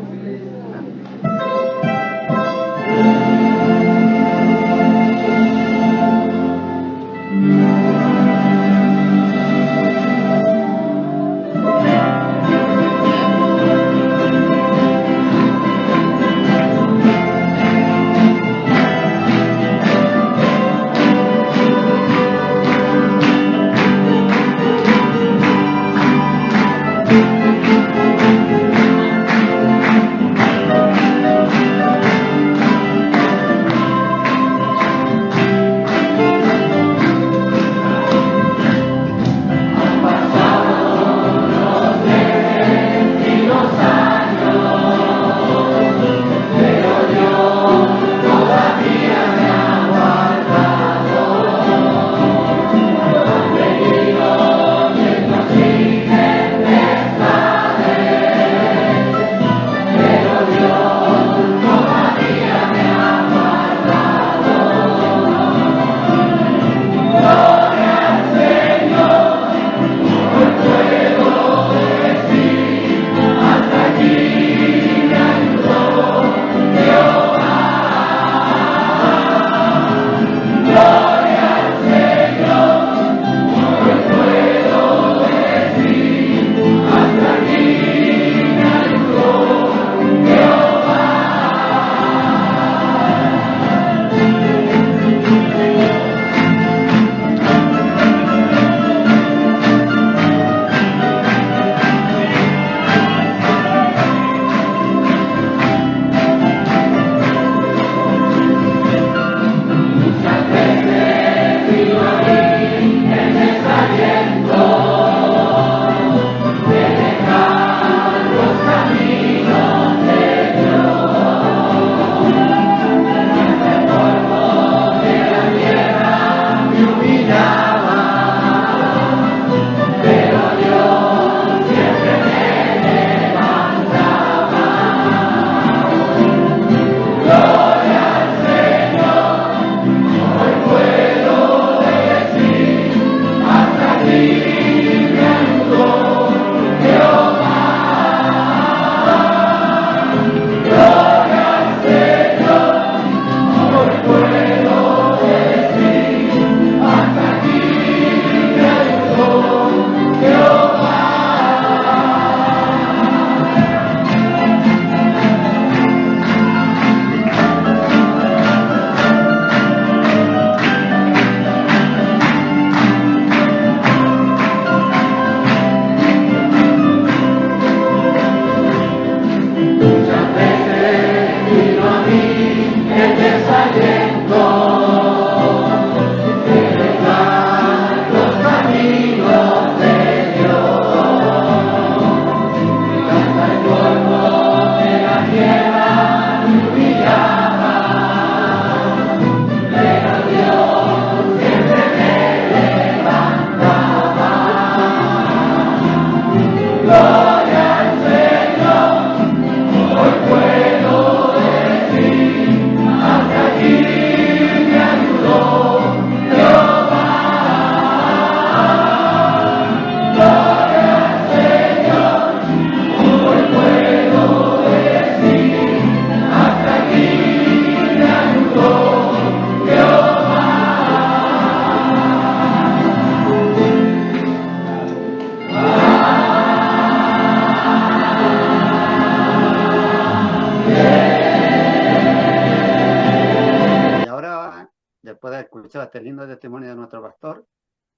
escuchado este lindo testimonio de nuestro pastor,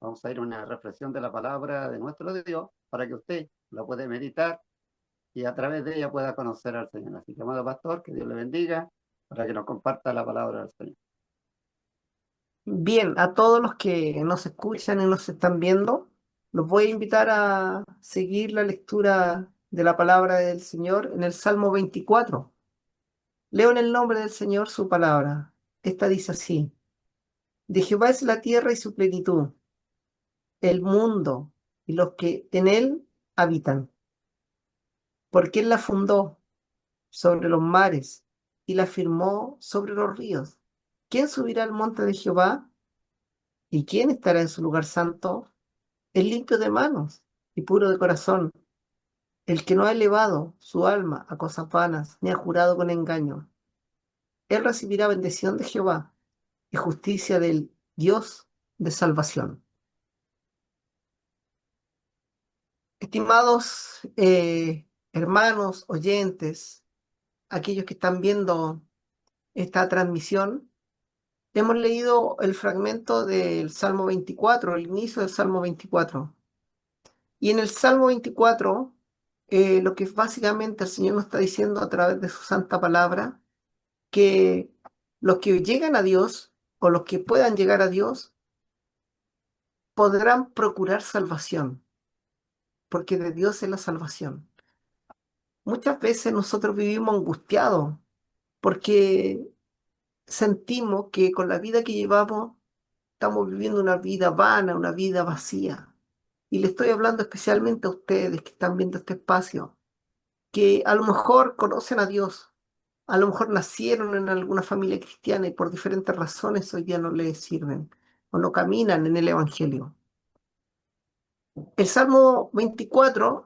vamos a ir a una reflexión de la palabra de nuestro Dios para que usted la pueda meditar y a través de ella pueda conocer al Señor. Así que, amado pastor, que Dios le bendiga para que nos comparta la palabra del Señor. Bien, a todos los que nos escuchan y nos están viendo, los voy a invitar a seguir la lectura de la palabra del Señor en el Salmo 24. Leo en el nombre del Señor su palabra. Esta dice así: De Jehová es la tierra y su plenitud, el mundo y los que en él habitan. Porque él la fundó sobre los mares y la firmó sobre los ríos. ¿Quién subirá al monte de Jehová? ¿Y quién estará en su lugar santo? El limpio de manos y puro de corazón, el que no ha elevado su alma a cosas vanas, ni ha jurado con engaño. Él recibirá bendición de Jehová y justicia del Dios de salvación. Estimados hermanos, oyentes, aquellos que están viendo esta transmisión, hemos leído el fragmento del Salmo 24, el inicio del Salmo 24. Y en el Salmo 24, lo que básicamente el Señor nos está diciendo a través de su santa palabra, que los que llegan a Dios o los que puedan llegar a Dios podrán procurar salvación, porque de Dios es la salvación. Muchas veces nosotros vivimos angustiados porque sentimos que con la vida que llevamos estamos viviendo una vida vana, una vida vacía. Y le estoy hablando especialmente a ustedes que están viendo este espacio, que a lo mejor conocen a Dios, a lo mejor nacieron en alguna familia cristiana y por diferentes razones hoy día no les sirven o no caminan en el Evangelio. El Salmo 24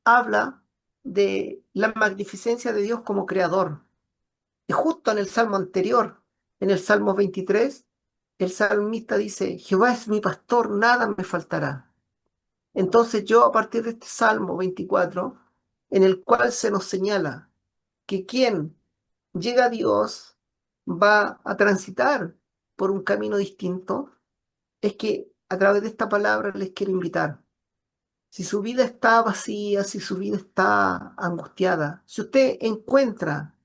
habla de la magnificencia de Dios como creador. Y justo en el Salmo anterior, en el Salmo 23, el salmista dice: Jehová es mi pastor, nada me faltará. Entonces yo, a partir de este Salmo 24, en el cual se nos señala que quien llega a Dios va a transitar por un camino distinto, es que a través de esta palabra les quiero invitar. Si su vida está vacía, si su vida está angustiada, si usted encuentra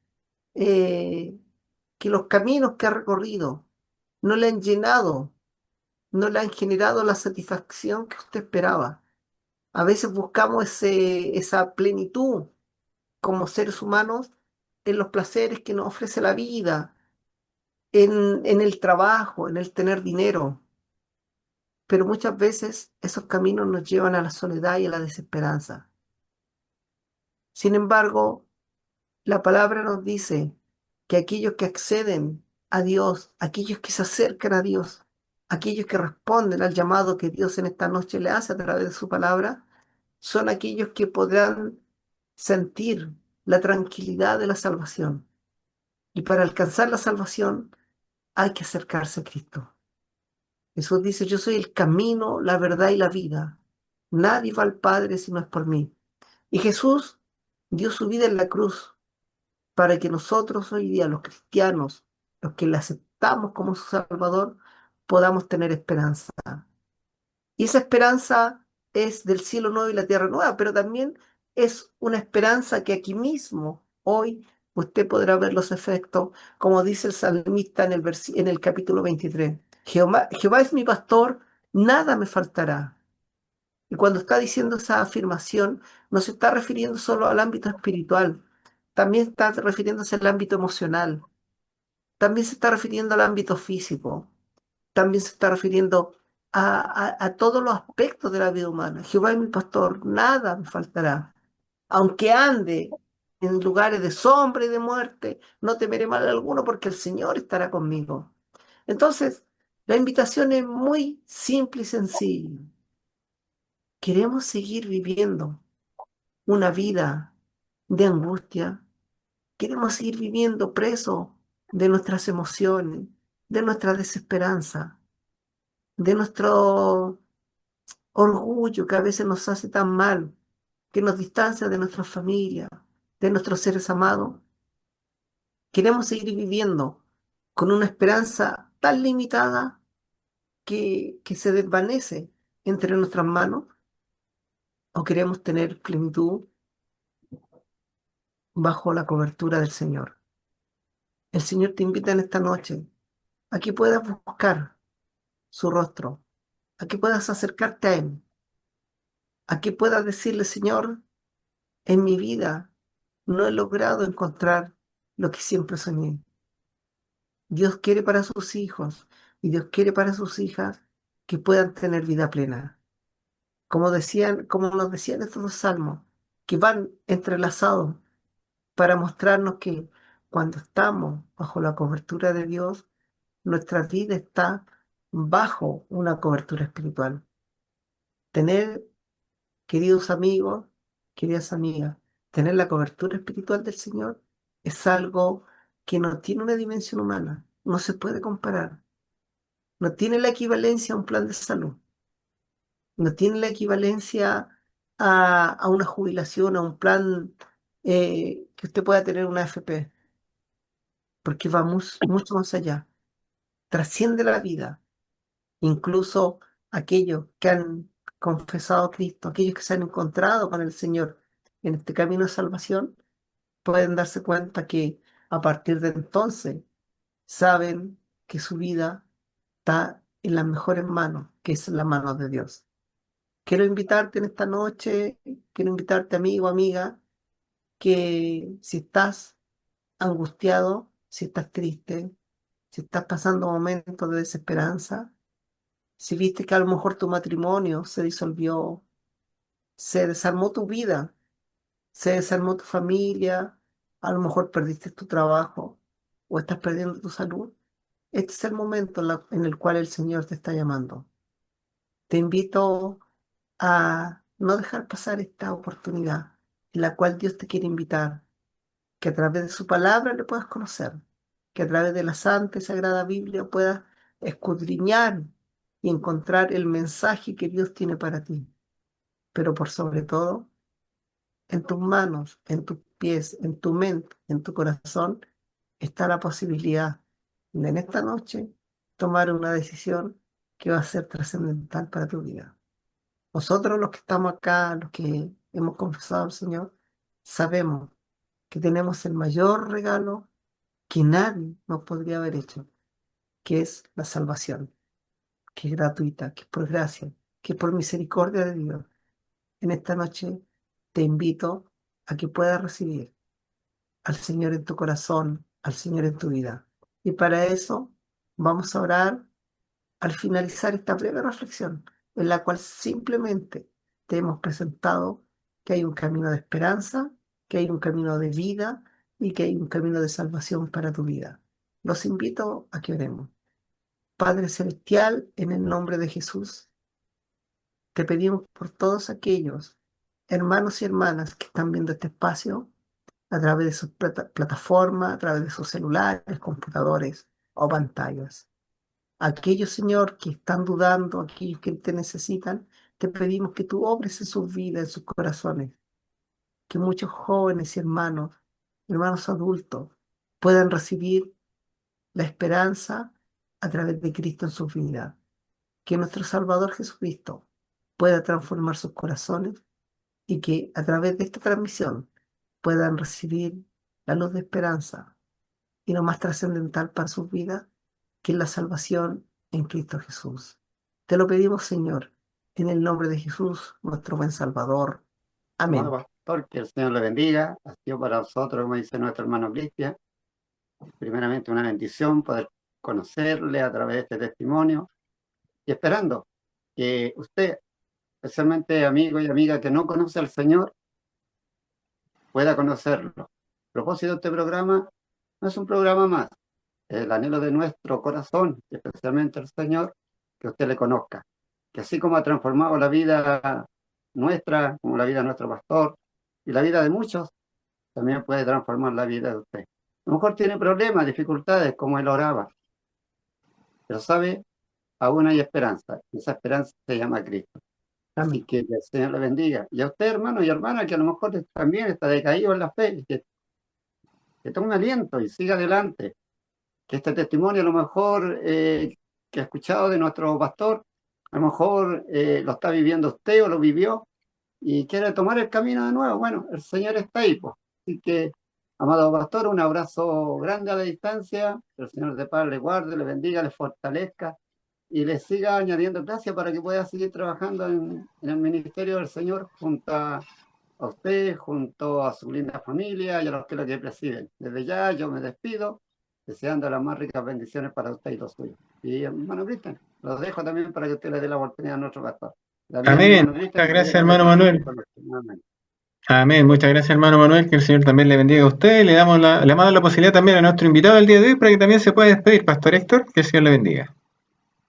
eh, que los caminos que ha recorrido no le han llenado, no le han generado la satisfacción que usted esperaba. A veces buscamos esa plenitud como seres humanos en los placeres que nos ofrece la vida, en el trabajo, en el tener dinero. Pero muchas veces esos caminos nos llevan a la soledad y a la desesperanza. Sin embargo, la palabra nos dice que aquellos que acceden a Dios, aquellos que se acercan a Dios, aquellos que responden al llamado que Dios en esta noche le hace a través de su palabra, son aquellos que podrán sentir la tranquilidad de la salvación. Y para alcanzar la salvación hay que acercarse a Cristo. Jesús dice: yo soy el camino, la verdad y la vida. Nadie va al Padre si no es por mí. Y Jesús dio su vida en la cruz para que nosotros hoy día, los cristianos, los que le aceptamos como su Salvador, podamos tener esperanza. Y esa esperanza es del cielo nuevo y la tierra nueva, pero también es una esperanza que aquí mismo, hoy, usted podrá ver los efectos, como dice el salmista en el capítulo 23. Jehová es mi pastor, nada me faltará. Y cuando está diciendo esa afirmación, no se está refiriendo solo al ámbito espiritual, también está refiriéndose al ámbito emocional, también se está refiriendo al ámbito físico, también se está refiriendo a todos los aspectos de la vida humana. Jehová es mi pastor, nada me faltará. Aunque ande en lugares de sombra y de muerte, no temeré mal alguno porque el Señor estará conmigo. Entonces, la invitación es muy simple y sencilla. ¿Queremos seguir viviendo una vida de angustia? ¿Queremos seguir viviendo presos de nuestras emociones, de nuestra desesperanza, de nuestro orgullo que a veces nos hace tan mal, que nos distancia de nuestra familia, de nuestros seres amados? Queremos seguir viviendo con una esperanza tan limitada que se desvanece entre nuestras manos, o queremos tener plenitud bajo la cobertura del Señor. El Señor te invita en esta noche a que puedas buscar su rostro, a que puedas acercarte a Él, a que puedas decirle, Señor, en mi vida no he logrado encontrar lo que siempre soñé. Dios quiere para sus hijos y Dios quiere para sus hijas que puedan tener vida plena. Como nos decían estos dos salmos, que van entrelazados para mostrarnos que cuando estamos bajo la cobertura de Dios, nuestra vida está bajo una cobertura espiritual. Tener, queridos amigos, queridas amigas, tener la cobertura espiritual del Señor es algo que no tiene una dimensión humana, no se puede comparar, no tiene la equivalencia a un plan de salud, no tiene la equivalencia a una jubilación, a un plan que usted pueda tener una AFP, porque va mucho más allá, trasciende la vida. Incluso aquellos que han confesado a Cristo, aquellos que se han encontrado con el Señor en este camino de salvación, pueden darse cuenta que a partir de entonces saben que su vida está en las mejores manos, que es en las manos de Dios. Quiero invitarte en esta noche, quiero invitarte, amigo, amiga, que si estás angustiado, si estás triste, si estás pasando momentos de desesperanza, si viste que a lo mejor tu matrimonio se disolvió, se desarmó tu vida, se desarmó tu familia, a lo mejor perdiste tu trabajo o estás perdiendo tu salud, este es el momento en el cual el Señor te está llamando. Te invito a no dejar pasar esta oportunidad en la cual Dios te quiere invitar, que a través de su palabra le puedas conocer, que a través de la santa y sagrada Biblia puedas escudriñar y encontrar el mensaje que Dios tiene para ti. Pero por sobre todo, en tus manos, en tus pies, en tu mente, en tu corazón, está la posibilidad de en esta noche tomar una decisión que va a ser trascendental para tu vida. Nosotros los que estamos acá, los que hemos confesado al Señor, sabemos que tenemos el mayor regalo que nadie nos podría haber hecho, que es la salvación, que es gratuita, que es por gracia, que es por misericordia de Dios. En esta noche te invito a que puedas recibir al Señor en tu corazón, al Señor en tu vida. Y para eso vamos a orar al finalizar esta breve reflexión, en la cual simplemente te hemos presentado que hay un camino de esperanza, que hay un camino de vida y que hay un camino de salvación para tu vida. Los invito a que oremos. Padre Celestial, en el nombre de Jesús, te pedimos por todos aquellos hermanos y hermanas que están viendo este espacio a través de sus plataformas, a través de sus celulares, computadores o pantallas. Aquellos, Señor, que están dudando, aquellos que te necesitan, te pedimos que tú obres en sus vidas, en sus corazones, que muchos jóvenes y hermanos, hermanos adultos, puedan recibir la esperanza a través de Cristo en sus vidas. Que nuestro Salvador Jesucristo pueda transformar sus corazones y que a través de esta transmisión puedan recibir la luz de esperanza y lo más trascendental para sus vidas, que es la salvación en Cristo Jesús. Te lo pedimos, Señor, en el nombre de Jesús, nuestro buen Salvador. Amado Amén. pastor, que el Señor le bendiga. Ha sido para nosotros, como dice nuestro hermano Cristian, primeramente una bendición poder conocerle a través de este testimonio y esperando que usted, especialmente amigo y amiga que no conoce al Señor, pueda conocerlo. El propósito de este programa no es un programa más, es el anhelo de nuestro corazón, especialmente el Señor, que usted le conozca, que así como ha transformado la vida nuestra, como la vida de nuestro pastor y la vida de muchos, también puede transformar la vida de usted. A lo mejor tiene problemas, dificultades, como él oraba, pero sabe, aún hay esperanza, y esa esperanza se llama Cristo. Así Amén. que el Señor le bendiga. Y a usted, hermano y hermana, que a lo mejor también está decaído en la fe, que tome aliento y siga adelante, que este testimonio a lo mejor que ha escuchado de nuestro pastor, a lo mejor lo está viviendo usted o lo vivió y quiere tomar el camino de nuevo. Bueno, el Señor está ahí, pues. Así que, amado pastor, un abrazo grande a la distancia, que el Señor de paz le guarde, le bendiga, le fortalezca y le siga añadiendo gracias para que pueda seguir trabajando en el ministerio del Señor junto a usted, junto a su linda familia y a los que lo que presiden. Desde ya yo me despido, deseando las más ricas bendiciones para usted y los suyos. Y hermano Cristian, los dejo también para que usted le dé la oportunidad a nuestro pastor. También, Amén. hermano Cristian, Muchas gracias, hermano Manuel. Amén. Muchas gracias, hermano Manuel. Que el Señor también le bendiga a usted. Le damos la posibilidad también a nuestro invitado del día de hoy para que también se pueda despedir. Pastor Héctor, que el Señor le bendiga.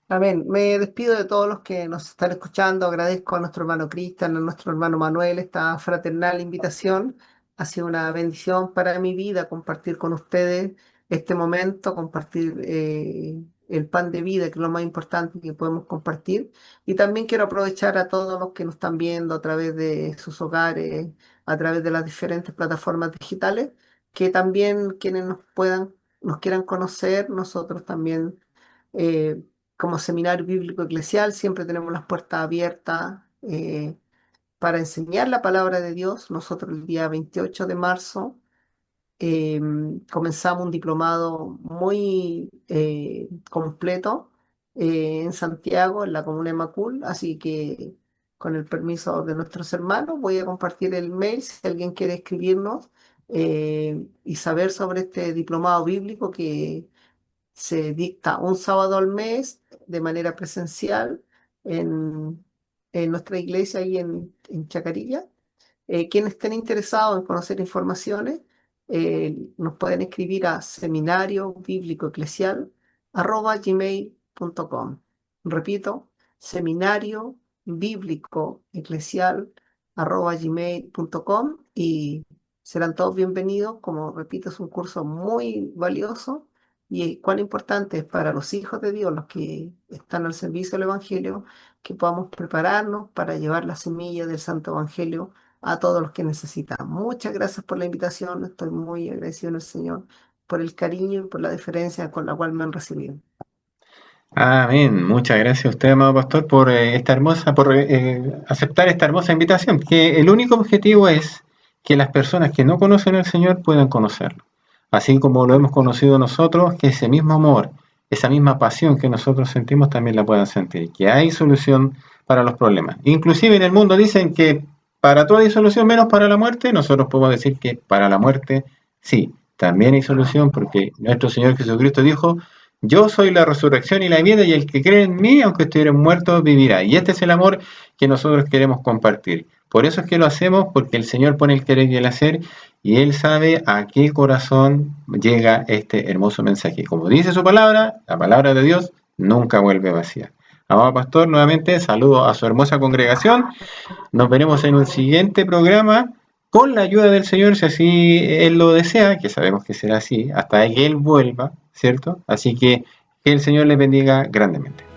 Amén. Me despido de todos los que nos están escuchando. Agradezco a nuestro hermano Cristian, a nuestro hermano Manuel, esta fraternal invitación. Ha sido una bendición para mi vida compartir con ustedes este momento, compartir el pan de vida, que es lo más importante que podemos compartir. Y también quiero aprovechar a todos los que nos están viendo a través de sus hogares, a través de las diferentes plataformas digitales, que también quienes nos quieran conocer, nosotros también. eh, Como Seminario Bíblico Eclesial siempre tenemos las puertas abiertas para enseñar la palabra de Dios. Nosotros el día 28 de marzo comenzamos un diplomado muy completo en Santiago, en la comuna de Macul, así que con el permiso de nuestros hermanos voy a compartir el mail si alguien quiere escribirnos y saber sobre este diplomado bíblico que se dicta un sábado al mes de manera presencial en, en nuestra iglesia ahí en Chacarilla. Quienes estén interesados en conocer informaciones nos pueden escribir a seminariobíblicoeclesial@gmail.com. Repito, seminariobíblicoeclesial@gmail.com y serán todos bienvenidos. Como repito, es un curso muy valioso y cuán importante es para los hijos de Dios, los que están al servicio del Evangelio, que podamos prepararnos para llevar la semilla del Santo Evangelio a todos los que necesitan. Muchas gracias por la invitación. Estoy muy agradecido en el Señor por el cariño y por la deferencia con la cual me han recibido. Amén. Muchas gracias a usted, amado pastor, por aceptar esta hermosa invitación. Que el único objetivo es que las personas que no conocen al Señor puedan conocerlo. Así como lo hemos conocido nosotros, que ese mismo amor, esa misma pasión que nosotros sentimos también la puedan sentir. Que hay solución para los problemas. Inclusive en el mundo dicen que para todo hay solución menos para la muerte. Nosotros podemos decir que para la muerte sí, también hay solución porque nuestro Señor Jesucristo dijo: yo soy la resurrección y la vida, y el que cree en mí, aunque estuviera muerto, vivirá. Y este es el amor que nosotros queremos compartir. Por eso es que lo hacemos, porque el Señor pone el querer y el hacer, y Él sabe a qué corazón llega este hermoso mensaje. Como dice su palabra, la palabra de Dios nunca vuelve vacía. Amado pastor, nuevamente saludo a su hermosa congregación. Nos veremos en un siguiente programa con la ayuda del Señor, si así Él lo desea, que sabemos que será así, hasta que Él vuelva, ¿cierto? Así que el Señor les bendiga grandemente.